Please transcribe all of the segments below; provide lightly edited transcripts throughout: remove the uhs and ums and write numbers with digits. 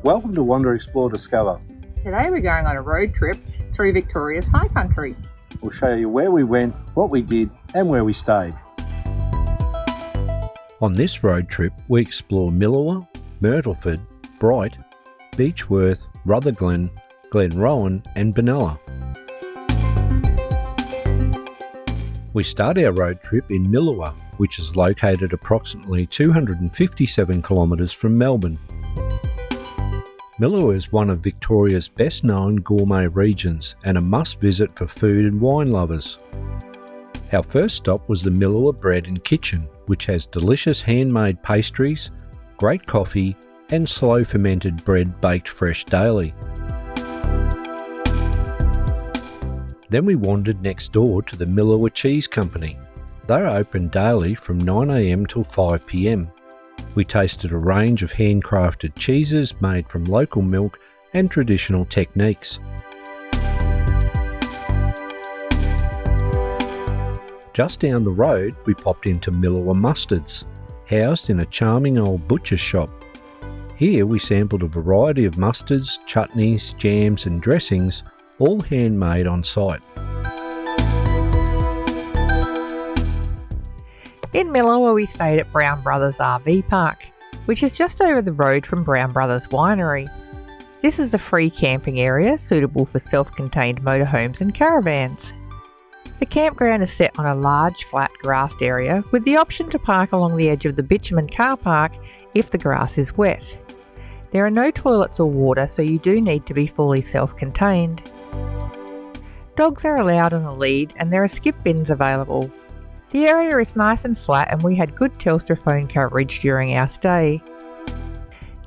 Welcome to Wander, Explore, Discover. Today we're going on a road trip through Victoria's high country. We'll show you where we went, what we did and where we stayed. On this road trip we explore Milawa, Myrtleford, Bright, Beechworth, Rutherglen, Glenrowan and Benalla. We start our road trip in Milawa, which is located approximately 257 kilometres from Melbourne. Milawa is one of Victoria's best known gourmet regions and a must visit for food and wine lovers. Our first stop was the Milawa Bread Kitchen, which has delicious handmade pastries, great coffee and slow fermented bread baked fresh daily. Then we wandered next door to the Milawa Cheese Company. They're open daily from 9 AM till 5 PM. We tasted a range of handcrafted cheeses made from local milk and traditional techniques. Just down the road we popped into Milawa Mustards, housed in a charming old butcher's shop. Here we sampled a variety of mustards, chutneys, jams and dressings, all handmade on site. In Milawa we stayed at Brown Brothers RV Park, which is just over the road from Brown Brothers Winery. This is a free camping area suitable for self-contained motorhomes and caravans. The campground is set on a large flat grassed area with the option to park along the edge of the bitumen car park if the grass is wet. There are no toilets or water, so you do need to be fully self-contained. Dogs are allowed on the lead and there are skip bins available. The area is nice and flat and we had good Telstra phone coverage during our stay.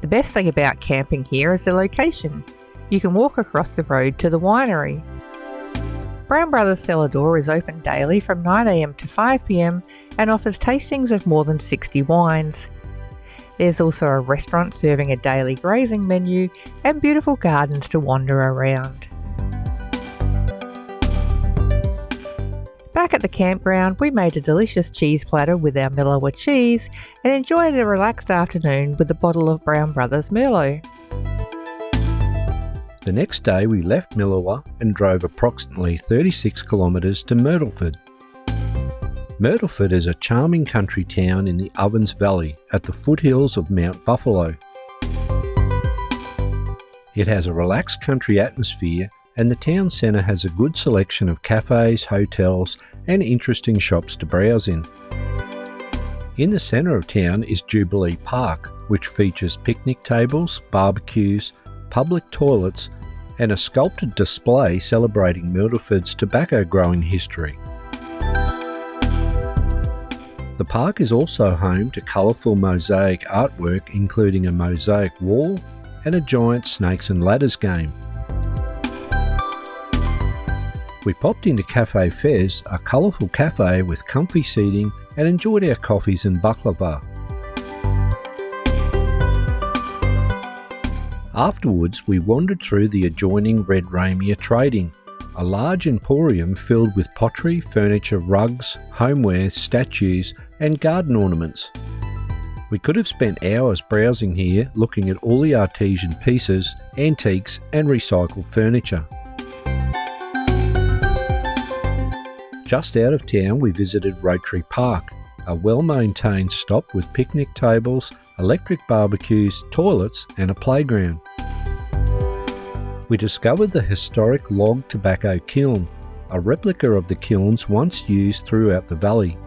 The best thing about camping here is the location. You can walk across the road to the winery. Brown Brothers cellar door is open daily from 9 AM to 5 PM and offers tastings of more than 60 wines. There's also a restaurant serving a daily grazing menu and beautiful gardens to wander around. Back at the campground, we made a delicious cheese platter with our Milawa cheese and enjoyed a relaxed afternoon with a bottle of Brown Brothers Merlot. The next day we left Milawa and drove approximately 36 kilometres to Myrtleford. Myrtleford is a charming country town in the Ovens Valley at the foothills of Mount Buffalo. It has a relaxed country atmosphere and the town centre has a good selection of cafes, hotels and interesting shops to browse in. In the centre of town is Jubilee Park, which features picnic tables, barbecues, public toilets and a sculpted display celebrating Myrtleford's tobacco growing history. The park is also home to colourful mosaic artwork including a mosaic wall and a giant snakes and ladders game. We popped into Cafe Fez, a colourful cafe with comfy seating and enjoyed our coffees and baklava. Afterwards we wandered through the adjoining Red Ramia Trading, a large emporium filled with pottery, furniture, rugs, homewares, statues and garden ornaments. We could have spent hours browsing here looking at all the artisan pieces, antiques and recycled furniture. Just out of town we visited Rotary Park, a well-maintained stop with picnic tables, electric barbecues, toilets and a playground. We discovered the historic log tobacco kiln, a replica of the kilns once used throughout the valley.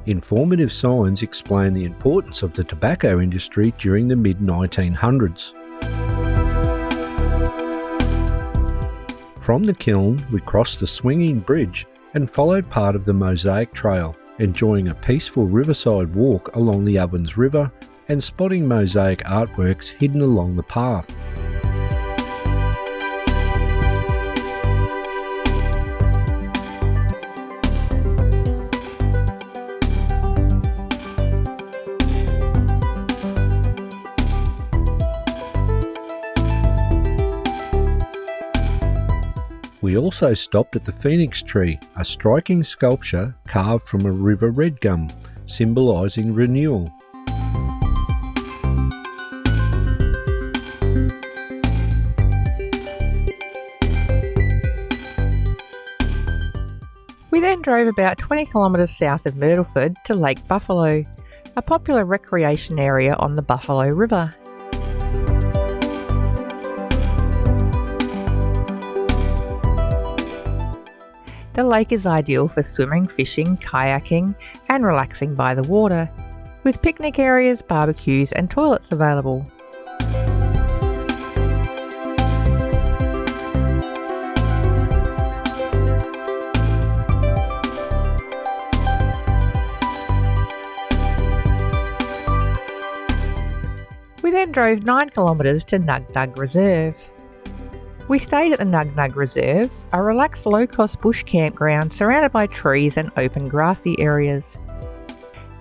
Informative signs explain the importance of the tobacco industry during the mid-1900s. From the kiln, we crossed the swinging bridge and followed part of the Mosaic Trail, enjoying a peaceful riverside walk along the Ovens River and spotting mosaic artworks hidden along the path. We also stopped at the Phoenix Tree, a striking sculpture carved from a river red gum, symbolising renewal. We then drove about 20 kilometres south of Myrtleford to Lake Buffalo, a popular recreation area on the Buffalo River. The lake is ideal for swimming, fishing, kayaking and relaxing by the water, with picnic areas, barbecues and toilets available. We then drove 9 kilometres to Nug Nug Reserve. We stayed at the Nug Nug Reserve, a relaxed low-cost bush campground surrounded by trees and open grassy areas.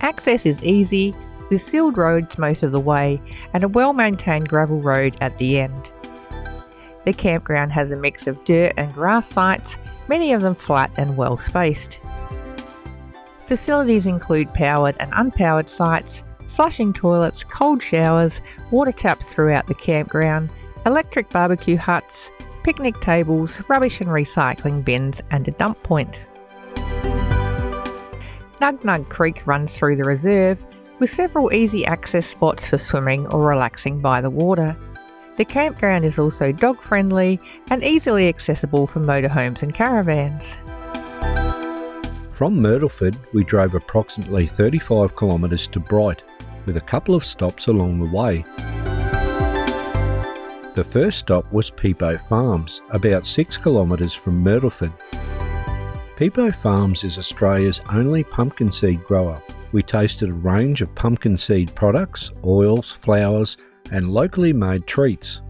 Access is easy, with sealed roads most of the way and a well-maintained gravel road at the end. The campground has a mix of dirt and grass sites, many of them flat and well spaced. Facilities include powered and unpowered sites, flushing toilets, cold showers, water taps throughout the campground, electric barbecue huts, picnic tables, rubbish and recycling bins and a dump point. Nug Nug Creek runs through the reserve with several easy access spots for swimming or relaxing by the water. The campground is also dog friendly and easily accessible for motorhomes and caravans. From Myrtleford, we drove approximately 35 kilometres to Bright, with a couple of stops along the way. The first stop was Peepo Farms, about 6 kilometres from Myrtleford. Peepo Farms is Australia's only pumpkin seed grower. We tasted a range of pumpkin seed products, oils, flours and locally made treats.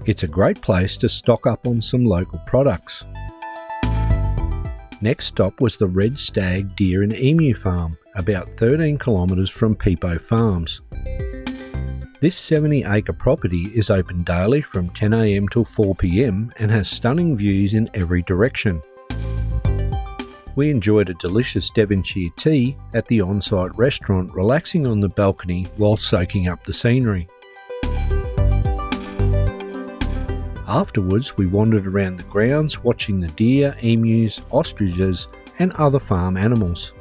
It's a great place to stock up on some local products. Next stop was the Red Stag Deer and Emu Farm, about 13 kilometres from Peepo Farms. This 70-acre property is open daily from 10 a.m. till 4 p.m. and has stunning views in every direction. We enjoyed a delicious Devonshire tea at the on-site restaurant, relaxing on the balcony while soaking up the scenery. Afterwards, we wandered around the grounds watching the deer, emus, ostriches and other farm animals.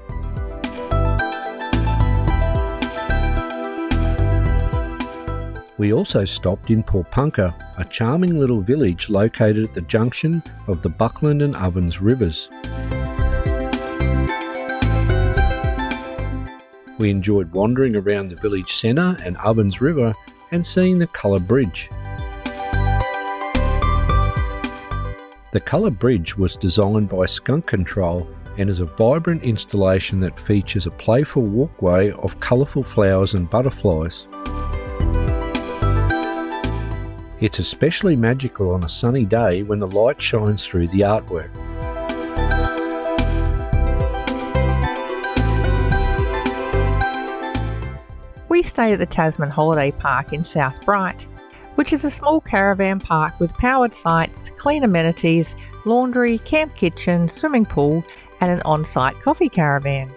We also stopped in Porepunkah, a charming little village located at the junction of the Buckland and Ovens rivers. We enjoyed wandering around the village centre and Ovens River and seeing the Colour Bridge. The Colour Bridge was designed by Skunk Control and is a vibrant installation that features a playful walkway of colourful flowers and butterflies. It's especially magical on a sunny day when the light shines through the artwork. We stayed at the Tasman Holiday Park in South Bright, which is a small caravan park with powered sites, clean amenities, laundry, camp kitchen, swimming pool and an on-site coffee caravan.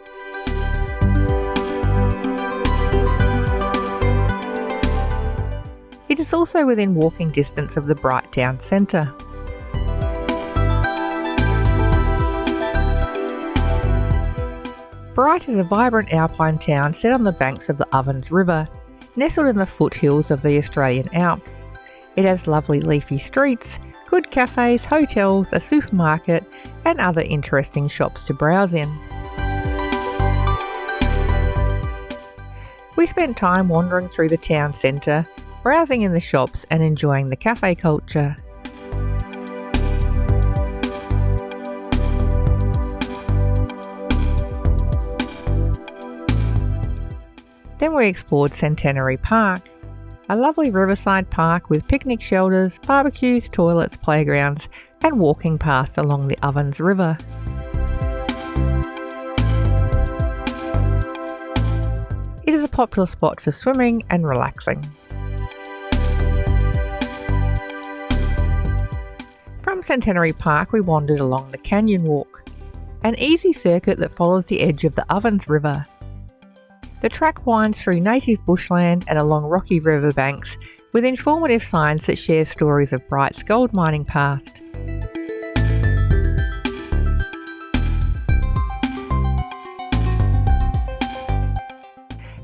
It is also within walking distance of the Bright Town Centre. Bright is a vibrant alpine town set on the banks of the Ovens River, nestled in the foothills of the Australian Alps. It has lovely leafy streets, good cafes, hotels, a supermarket and other interesting shops to browse in. We spent time wandering through the town centre, browsing in the shops and enjoying the cafe culture. Then we explored Centenary Park, a lovely riverside park with picnic shelters, barbecues, toilets, playgrounds and walking paths along the Ovens River. It is a popular spot for swimming and relaxing. From Centenary Park we wandered along the Canyon Walk, an easy circuit that follows the edge of the Ovens River. The track winds through native bushland and along rocky riverbanks with informative signs that share stories of Bright's gold mining past.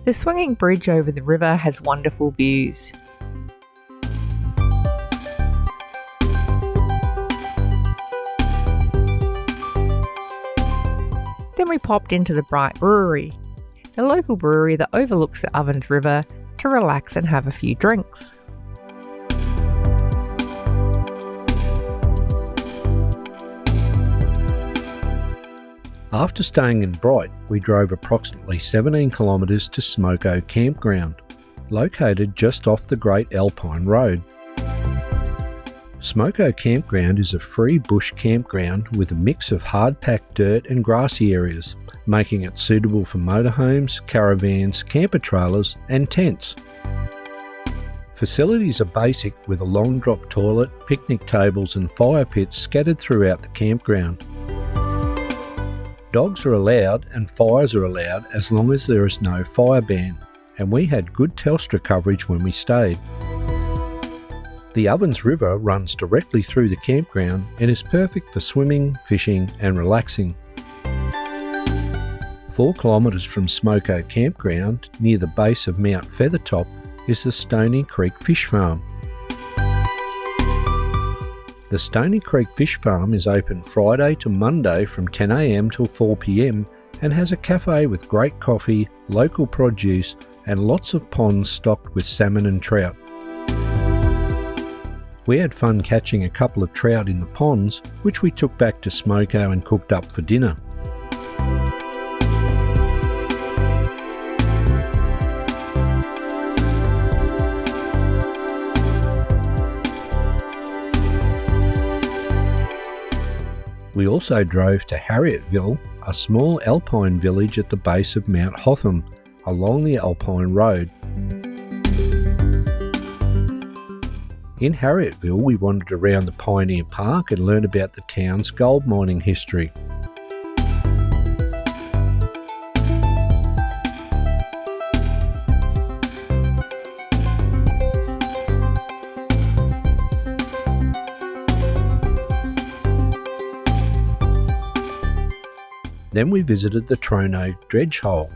The swinging bridge over the river has wonderful views. Then we popped into the Bright Brewery, the local brewery that overlooks the Ovens River, to relax and have a few drinks. After staying in Bright, we drove approximately 17 kilometres to Smoko Campground, located just off the Great Alpine Road. Smoko Campground is a free bush campground with a mix of hard-packed dirt and grassy areas, making it suitable for motorhomes, caravans, camper trailers and tents. Facilities are basic with a long drop toilet, picnic tables and fire pits scattered throughout the campground. Dogs are allowed and fires are allowed as long as there is no fire ban, and we had good Telstra coverage when we stayed. The Ovens River runs directly through the campground and is perfect for swimming, fishing and relaxing. 4 kilometres from Smoko Campground, near the base of Mount Feathertop, is the Stony Creek Fish Farm. The Stony Creek Fish Farm is open Friday to Monday from 10 a.m. till 4 p.m. and has a cafe with great coffee, local produce and lots of ponds stocked with salmon and trout. We had fun catching a couple of trout in the ponds, which we took back to Smoko and cooked up for dinner. We also drove to Harrietville, a small alpine village at the base of Mount Hotham, along the Alpine Road. In Harrietville, we wandered around the Pioneer Park and learned about the town's gold mining history. Then we visited the Trout dredge hole.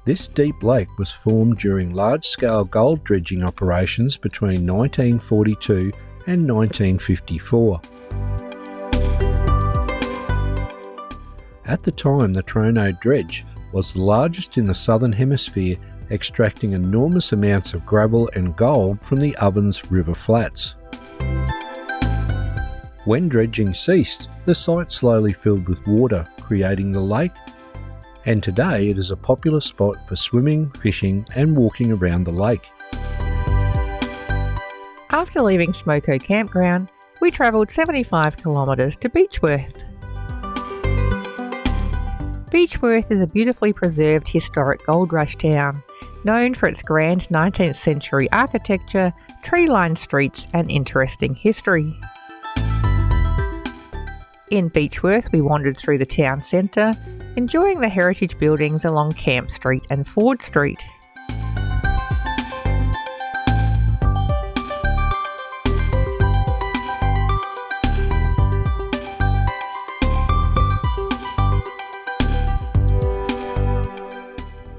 This deep lake was formed during large-scale gold dredging operations between 1942 and 1954. At the time, the Trout dredge was the largest in the southern hemisphere, extracting enormous amounts of gravel and gold from the Ovens River flats. When dredging ceased, the site slowly filled with water, creating the lake, and today it is a popular spot for swimming, fishing and walking around the lake. After leaving Smoko Campground, we travelled 75 kilometres to Beechworth. Beechworth is a beautifully preserved historic gold rush town, known for its grand 19th century architecture, tree-lined streets and interesting history. In Beechworth, we wandered through the town centre, enjoying the heritage buildings along Camp Street and Ford Street.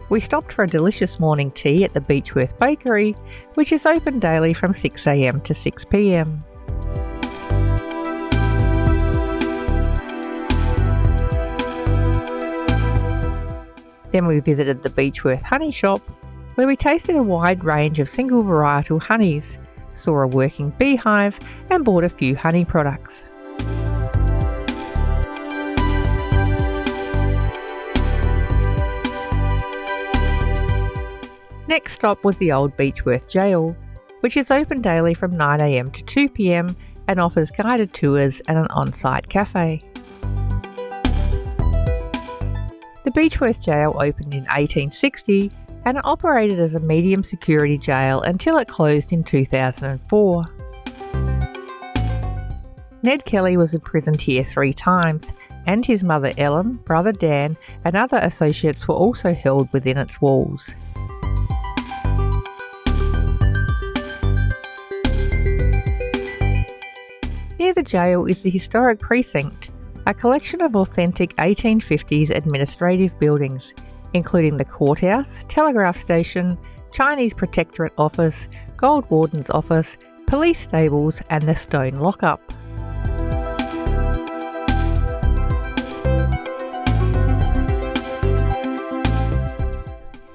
We stopped for a delicious morning tea at the Beechworth Bakery, which is open daily from 6 a.m. to 6 p.m. Then we visited the Beechworth Honey Shop, where we tasted a wide range of single varietal honeys, saw a working beehive and bought a few honey products. Next stop was the old Beechworth Jail, which is open daily from 9 a.m. to 2 p.m. and offers guided tours and an on-site cafe. The Beechworth Jail opened in 1860 and it operated as a medium security jail until it closed in 2004. Ned Kelly was imprisoned here 3 times, and his mother Ellen, brother Dan and other associates were also held within its walls. Near the jail is the historic precinct, a collection of authentic 1850s administrative buildings, including the courthouse, telegraph station, Chinese Protectorate Office, Gold Warden's Office, police stables and the stone lockup.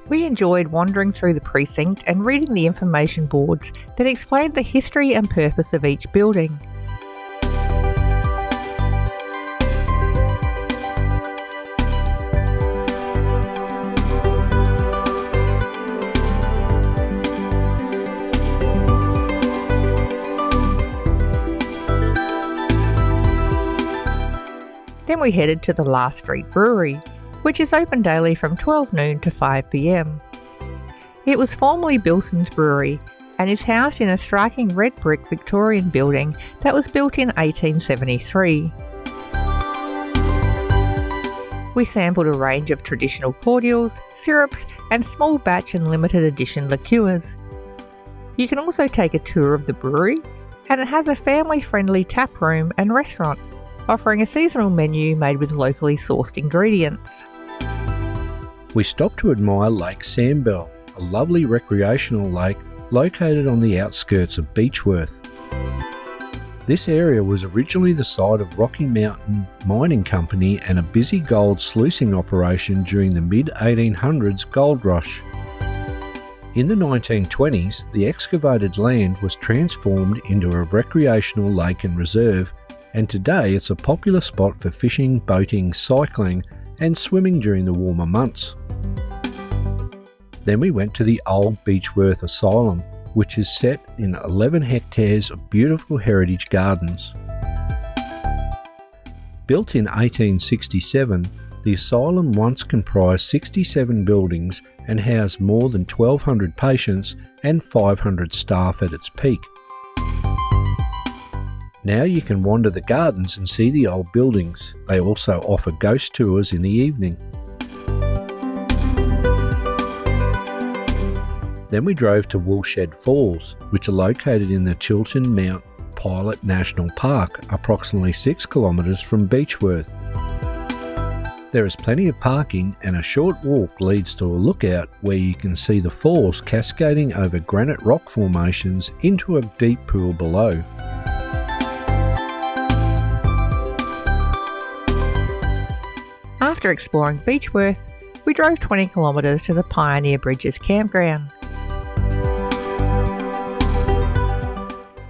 We enjoyed wandering through the precinct and reading the information boards that explained the history and purpose of each building. Then we headed to the Last Street Brewery, which is open daily from 12 noon to 5 p.m. It was formerly Bilson's Brewery and is housed in a striking red brick Victorian building that was built in 1873. We sampled a range of traditional cordials, syrups and small batch and limited edition liqueurs. You can also take a tour of the brewery, and it has a family-friendly tap room and restaurant, offering a seasonal menu made with locally sourced ingredients. We stopped to admire Lake Sandbell, a lovely recreational lake located on the outskirts of Beechworth. This area was originally the site of Rocky Mountain Mining Company and a busy gold sluicing operation during the mid-1800s gold rush. In the 1920s, the excavated land was transformed into a recreational lake and reserve, and today it's a popular spot for fishing, boating, cycling and swimming during the warmer months. Then we went to the old Beechworth Asylum, which is set in 11 hectares of beautiful heritage gardens. Built in 1867, the asylum once comprised 67 buildings and housed more than 1,200 patients and 500 staff at its peak. Now you can wander the gardens and see the old buildings. They also offer ghost tours in the evening. Then we drove to Woolshed Falls, which are located in the Chiltern Mount Pilot National Park, approximately 6 kilometres from Beechworth. There is plenty of parking and a short walk leads to a lookout where you can see the falls cascading over granite rock formations into a deep pool below. After exploring Beechworth, we drove 20 kilometres to the Pioneer Bridges Campground.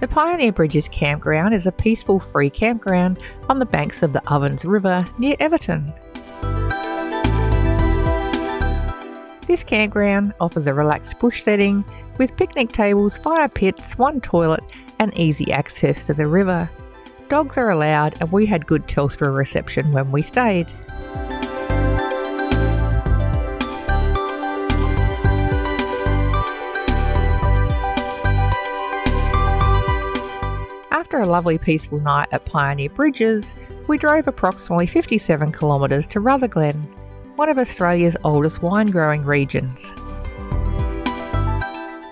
The Pioneer Bridges Campground is a peaceful free campground on the banks of the Ovens River near Everton. This campground offers a relaxed bush setting with picnic tables, fire pits, one toilet and easy access to the river. Dogs are allowed and we had good Telstra reception when we stayed. After a lovely peaceful night at Pioneer Bridges, we drove approximately 57 kilometres to Rutherglen, one of Australia's oldest wine growing regions.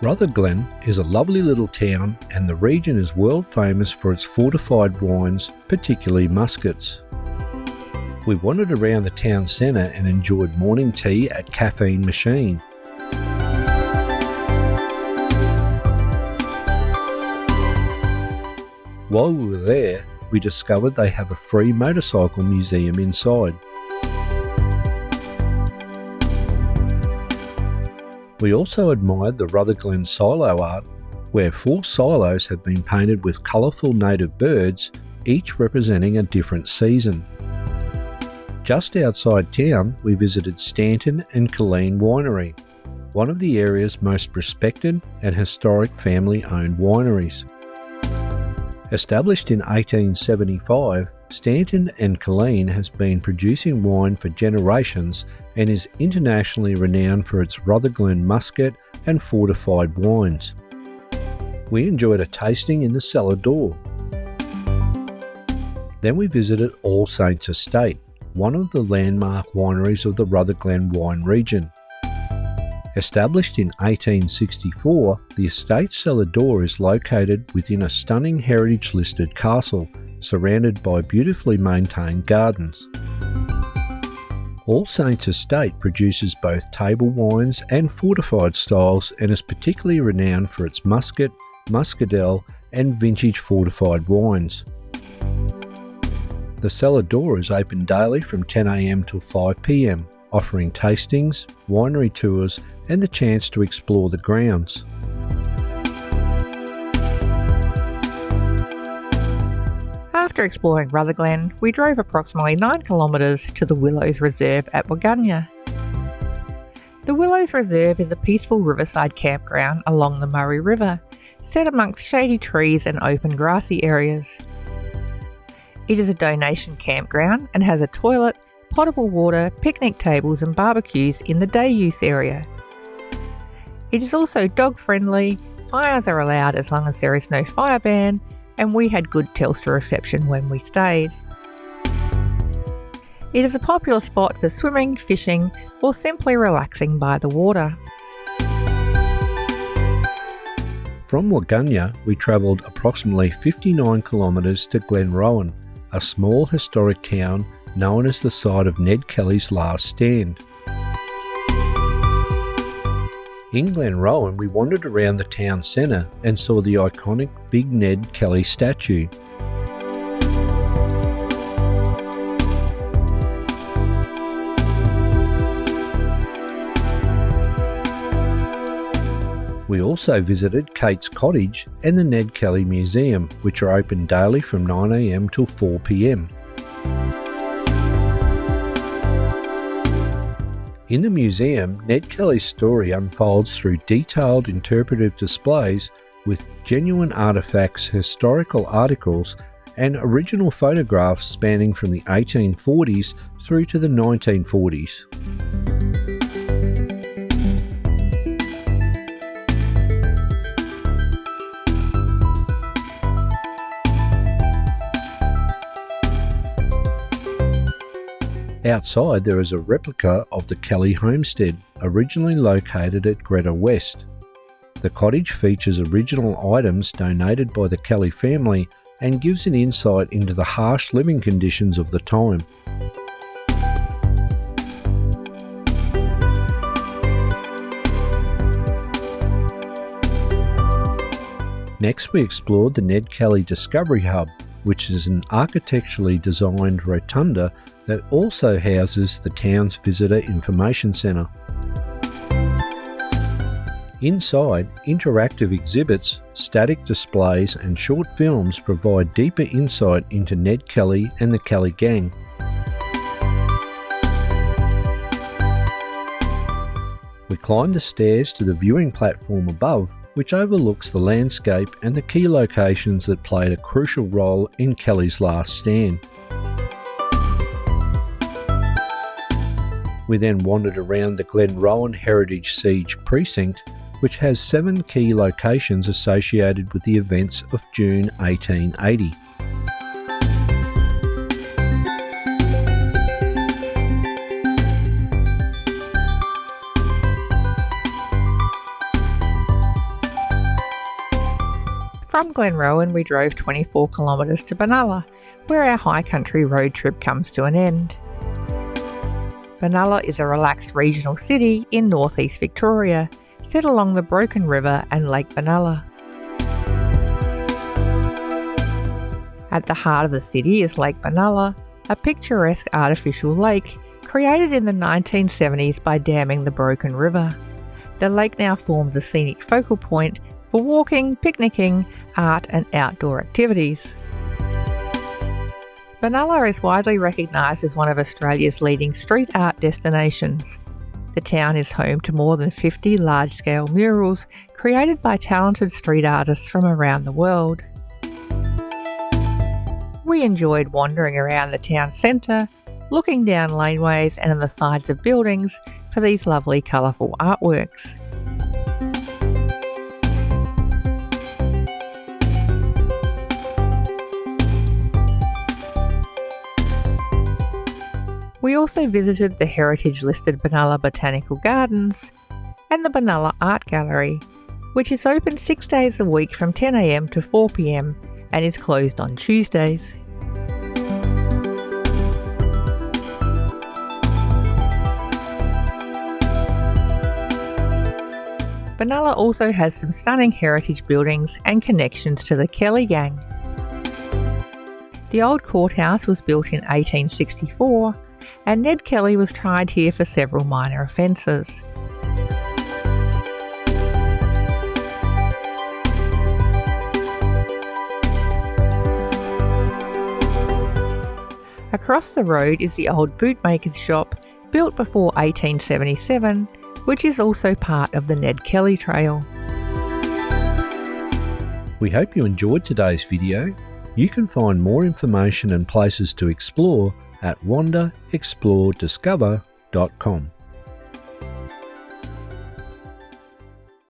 Rutherglen is a lovely little town and the region is world famous for its fortified wines, particularly muskets. We wandered around the town centre and enjoyed morning tea at Caffeine Machine. While we were there, we discovered they have a free motorcycle museum inside. We also admired the Rutherglen silo art, where 4 silos have been painted with colourful native birds, each representing a different season. Just outside town, we visited Stanton and Colleen Winery, one of the area's most respected and historic family-owned wineries. Established in 1875, Stanton and Colleen has been producing wine for generations and is internationally renowned for its Rutherglen muscat and fortified wines. We enjoyed a tasting in the cellar door. Then we visited All Saints Estate, one of the landmark wineries of the Rutherglen wine region. Established in 1864, the estate's cellar door is located within a stunning heritage-listed castle, surrounded by beautifully maintained gardens. All Saints Estate produces both table wines and fortified styles and is particularly renowned for its muscat, muscadel and vintage fortified wines. The cellar door is open daily from 10 a.m. till 5 p.m, offering tastings, winery tours and the chance to explore the grounds. After exploring Rutherglen, we drove approximately 9 kilometres to the Willows Reserve at Waganya. The Willows Reserve is a peaceful riverside campground along the Murray River, set amongst shady trees and open grassy areas. It is a donation campground and has a toilet, potable water, picnic tables and barbecues in the day use area. It is also dog friendly, fires are allowed as long as there is no fire ban, and we had good Telstra reception when we stayed. It is a popular spot for swimming, fishing or simply relaxing by the water. From Waganya, we travelled approximately 59 kilometres to Glenrowan, a small historic town known as the site of Ned Kelly's last stand. In Glenrowan, we wandered around the town centre and saw the iconic Big Ned Kelly statue. We also visited Kate's Cottage and the Ned Kelly Museum, which are open daily from 9 a.m. till 4 p.m. In the museum, Ned Kelly's story unfolds through detailed interpretive displays with genuine artefacts, historical articles, and original photographs spanning from the 1840s through to the 1940s. Outside there is a replica of the Kelly homestead, originally located at Greta West. The cottage features original items donated by the Kelly family and gives an insight into the harsh living conditions of the time. Next we explored the Ned Kelly Discovery Hub, which is an architecturally designed rotunda that also houses the town's Visitor Information Centre. Inside, interactive exhibits, static displays and short films provide deeper insight into Ned Kelly and the Kelly gang. We climbed the stairs to the viewing platform above, which overlooks the landscape and the key locations that played a crucial role in Kelly's last stand. We then wandered around the Glenrowan Heritage Siege Precinct, which has 7 key locations associated with the events of June 1880. From Glenrowan we drove 24 kilometres to Benalla, where our high country road trip comes to an end. Benalla is a relaxed regional city in northeast Victoria, set along the Broken River and Lake Benalla. At the heart of the city is Lake Benalla, a picturesque artificial lake created in the 1970s by damming the Broken River. The lake now forms a scenic focal point for walking, picnicking, art and outdoor activities. Benalla is widely recognised as one of Australia's leading street art destinations. The town is home to more than 50 large-scale murals created by talented street artists from around the world. We enjoyed wandering around the town centre, looking down laneways and on the sides of buildings for these lovely colourful artworks. We also visited the heritage-listed Benalla Botanical Gardens and the Benalla Art Gallery, which is open 6 days a week from 10 a.m. to 4 p.m. and is closed on Tuesdays. Benalla also has some stunning heritage buildings and connections to the Kelly gang. The old courthouse was built in 1864, and Ned Kelly was tried here for several minor offences. Across the road is the old bootmaker's shop, built before 1877, which is also part of the Ned Kelly Trail. We hope you enjoyed today's video. You can find more information and places to explore at wanderexplorediscover.com.